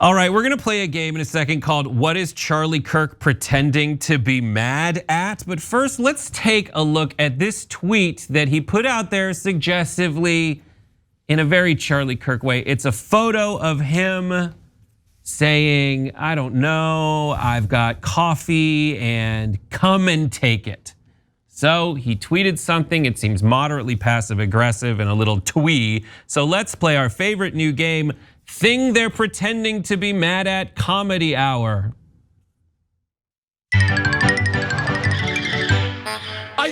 All right, we're gonna play a game in a second called What is Charlie Kirk Pretending to Be Mad At? But first, let's take a look at this tweet that he put out there suggestively in a very Charlie Kirk way. It's a photo of him saying, I don't know, I've got coffee and come and take it. So he tweeted something, it seems moderately passive aggressive and a little twee. So let's play our favorite new game, Thing They're Pretending to Be Mad At Comedy Hour. I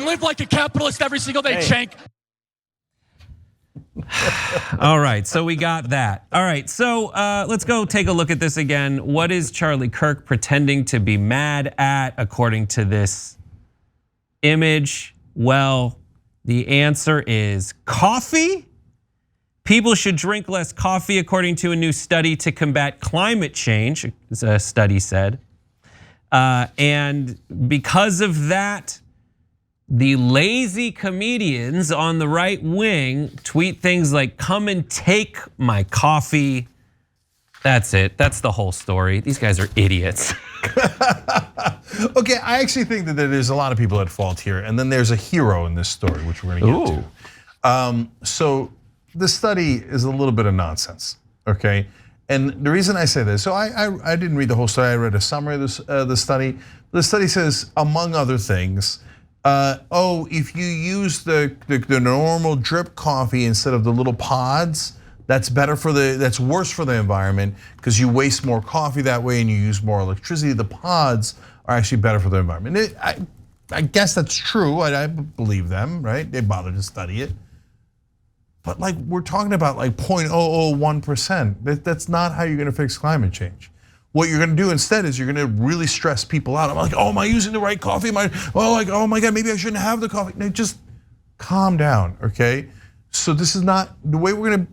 live like a capitalist every single day, Cenk. All right, so we got that. All right, so let's go take a look at this again. What is Charlie Kirk pretending to be mad at according to this image? Well, the answer is coffee. People should drink less coffee according to a new study to combat climate change, as a study said. And because of that, the lazy comedians on the right wing tweet things like, come and take my coffee. That's it, that's the whole story. These guys are idiots. Okay, I actually think that there's a lot of people at fault here, and then there's a hero in this story, which we're gonna get to. So the study is a little bit of nonsense, okay? And the reason I say this, so I didn't read the whole story, I read a summary of the study. The study says, among other things, if you use the normal drip coffee instead of the little pods, that's worse for the environment because you waste more coffee that way and you use more electricity. The pods are actually better for the environment. I guess that's true, I believe them, right? They bothered to study it. But like we're talking about like 0.001%. That's not how you're gonna fix climate change. What you're gonna do instead is you're gonna really stress people out. I'm like, oh, am I using the right coffee? Oh my God, maybe I shouldn't have the coffee. No, just calm down, okay? So this is not, the way we're gonna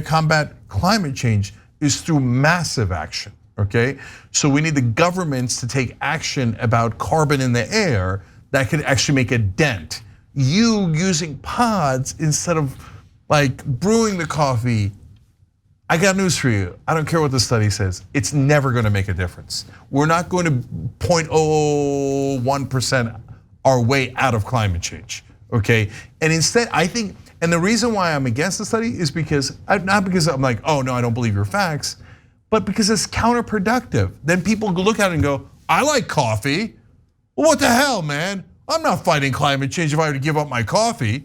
combat climate change is through massive action, okay? So we need the governments to take action about carbon in the air that could actually make a dent. You using pods instead of like brewing the coffee, I got news for you. I don't care what the study says. It's never gonna make a difference. We're not going to 0.01% our way out of climate change, okay? And instead, I think, and the reason why I'm against the study is because, not because I'm like, oh no, I don't believe your facts, but because it's counterproductive. Then people look at it and go, I like coffee. Well, what the hell, man? I'm not fighting climate change if I were to give up my coffee.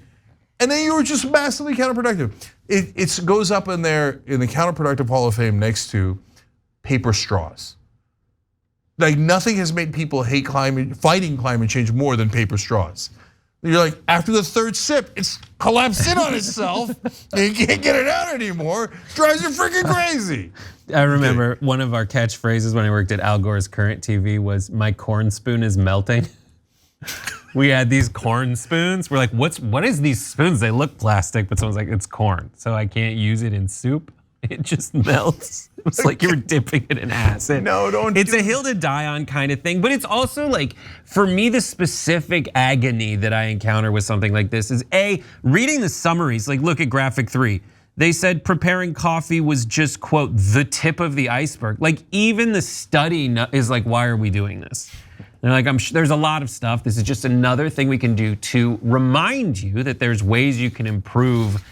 And then you were just massively counterproductive. It goes up in there in the counterproductive Hall of Fame next to paper straws. Like nothing has made people hate fighting climate change more than paper straws. You're like, after the third sip, it's collapsed in on itself. You can't get it out anymore. Drives you freaking crazy. I remember one of our catchphrases when I worked at Al Gore's Current TV was, my corn spoon is melting. We had these corn spoons. We're like, what is these spoons? They look plastic, but someone's like, it's corn, so I can't use it in soup. It just melts. It's like you were dipping it in acid. No, don't. It's a hill to die on kind of thing, but it's also like, for me, the specific agony that I encounter with something like this is reading the summaries. Like, look at graphic 3. They said preparing coffee was just, quote, the tip of the iceberg. Like even the study is like, why are we doing this? They're like, I'm sure there's a lot of stuff. This is just another thing we can do to remind you that there's ways you can improve,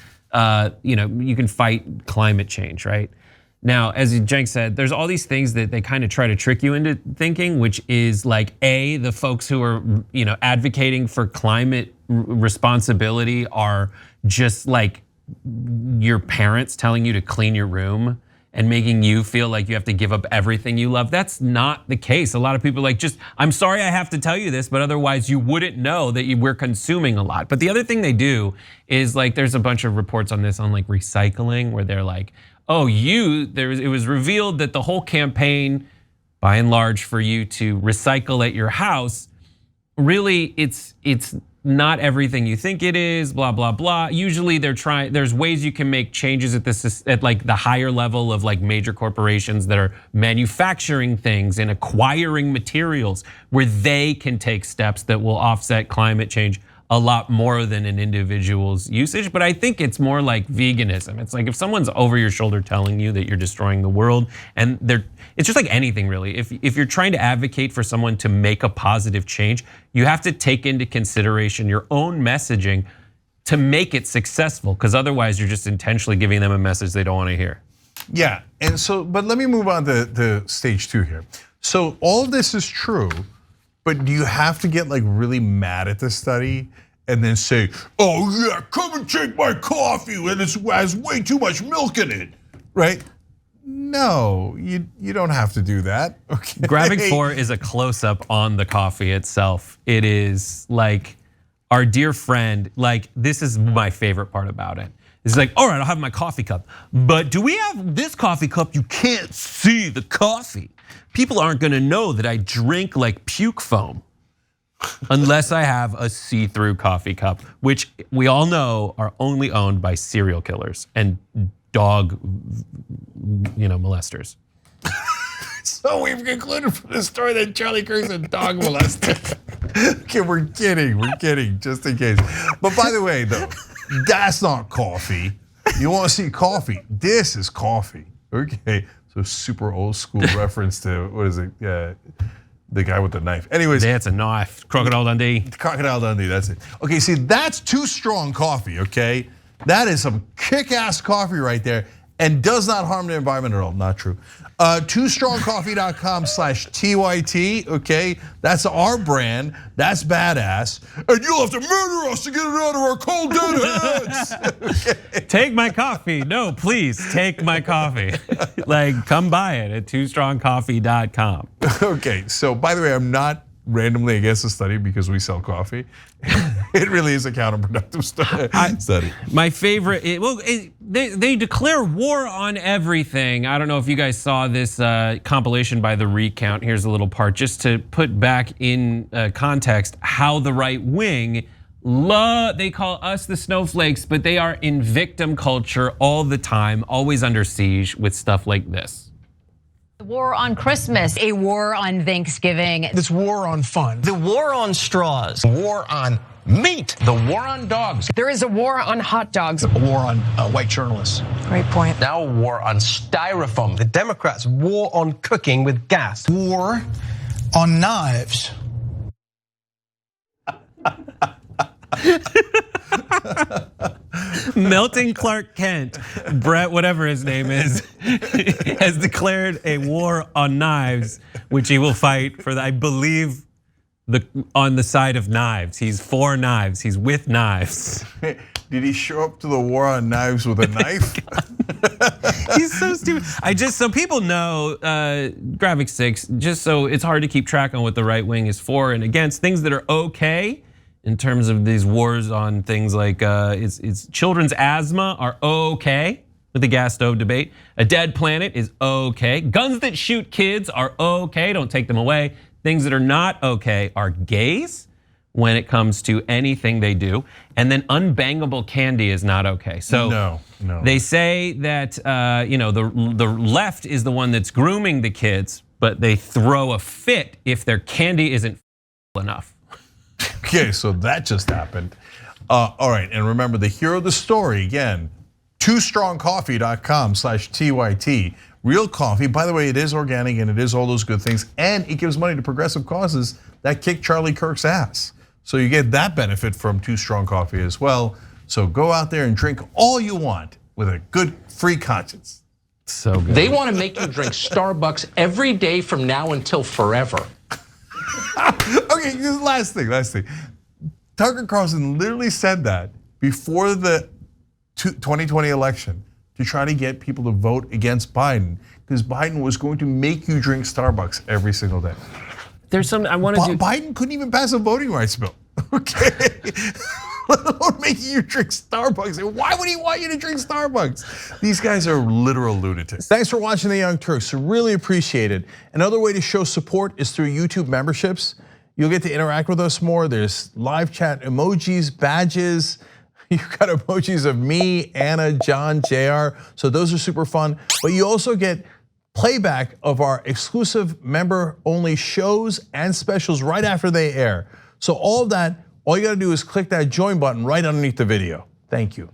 you can fight climate change, right? Now, as Cenk said, there's all these things that they kind of try to trick you into thinking, which is like the folks who are advocating for climate responsibility are just like your parents telling you to clean your room and making you feel like you have to give up everything you love. That's not the case. A lot of people are like, I'm sorry I have to tell you this, but otherwise you wouldn't know that we're consuming a lot. But the other thing they do is like, there's a bunch of reports on this on like recycling where they're like, oh, it was revealed that the whole campaign, by and large, for you to recycle at your house, really it's not everything you think it is, blah, blah, blah. Usually there's ways you can make changes at like the higher level of like major corporations that are manufacturing things and acquiring materials where they can take steps that will offset climate change a lot more than an individual's usage, but I think it's more like veganism. It's like if someone's over your shoulder telling you that you're destroying the world, and it's just like anything really. If you're trying to advocate for someone to make a positive change, you have to take into consideration your own messaging to make it successful, because otherwise you're just intentionally giving them a message they don't want to hear. Yeah, and so, but let me move on to stage 2 here. So all of this is true, but do you have to get like really mad at the study and then say, oh yeah, come and take my coffee and it has way too much milk in it, right? No, you don't have to do that, okay? Graphic 4 is a close-up on the coffee itself. It is like our dear friend, like this is my favorite part about it. It's like, all right, I'll have my coffee cup, but do we have this coffee cup? You can't see the coffee. People aren't gonna know that I drink like puke foam unless I have a see-through coffee cup, which we all know are only owned by serial killers and dog, molesters. So we've concluded from this story that Charlie Kirk's a dog molester. Okay, we're kidding, just in case. But by the way, though, that's not coffee. You want to see coffee? This is coffee. Okay, so super old school reference to what is it? The guy with the knife. Anyways, that's a knife. Crocodile Dundee. Crocodile Dundee. That's it. Okay, see, that's Too Strong coffee. Okay, that is some kick-ass coffee right there, and does not harm the environment at all. Not true. TooStrongCoffee.com/TYT, okay? That's our brand, that's badass. And you'll have to murder us to get it out of our cold dead heads. Okay. Take my coffee, no, please take my coffee. Like, come buy it at TooStrongCoffee.com. Okay, so by the way, I'm not randomly against the study because we sell coffee. It really is a counterproductive study. My favorite, they declare war on everything. I don't know if you guys saw this compilation by The Recount. Here's a little part just to put back in context how the right wing, they call us the snowflakes, but they are in victim culture all the time, always under siege with stuff like this. The war on Christmas, a war on Thanksgiving. This war on fun. The war on straws. War on meat. The war on dogs. There is a war on hot dogs. A war on white journalists. Great point. Now a war on styrofoam. The Democrats' war on cooking with gas. War on knives. Melting Clark Kent, Brett, whatever his name is, has declared a war on knives, which he will fight for, I believe, on the side of knives. He's for knives, he's with knives. Did he show up to the war on knives with a knife? He's so stupid. So people know, Graphic 6, just so it's hard to keep track on what the right wing is for and against, things that are okay. In terms of these wars on things like it's children's asthma are okay with the gas stove debate. A dead planet is okay. Guns that shoot kids are okay, don't take them away. Things that are not okay are gays when it comes to anything they do. And then unbangable candy is not okay. So no. They say that the left is the one that's grooming the kids, but they throw a fit if their candy isn't enough. Okay, so that just happened. All right, and remember the hero of the story again, TooStrongCoffee.com/TYT. Real coffee, by the way, it is organic and it is all those good things, and it gives money to progressive causes that kick Charlie Kirk's ass. So you get that benefit from Too Strong Coffee as well. So go out there and drink all you want with a good free conscience. So good. They want to make you drink Starbucks every day from now until forever. Okay, just last thing. Tucker Carlson literally said that before the 2020 election to try to get people to vote against Biden because Biden was going to make you drink Starbucks every single day. There's something I want to do. Biden couldn't even pass a voting rights bill, okay? Let alone making you drink Starbucks. Why would he want you to drink Starbucks? These guys are literal lunatics. Thanks for watching The Young Turks, really appreciate it. Another way to show support is through YouTube memberships. You'll get to interact with us more. There's live chat emojis, badges. You've got emojis of me, Anna, John, JR. So those are super fun. But you also get playback of our exclusive member-only shows and specials right after they air. So all of that all you gotta do is click that join button right underneath the video. Thank you.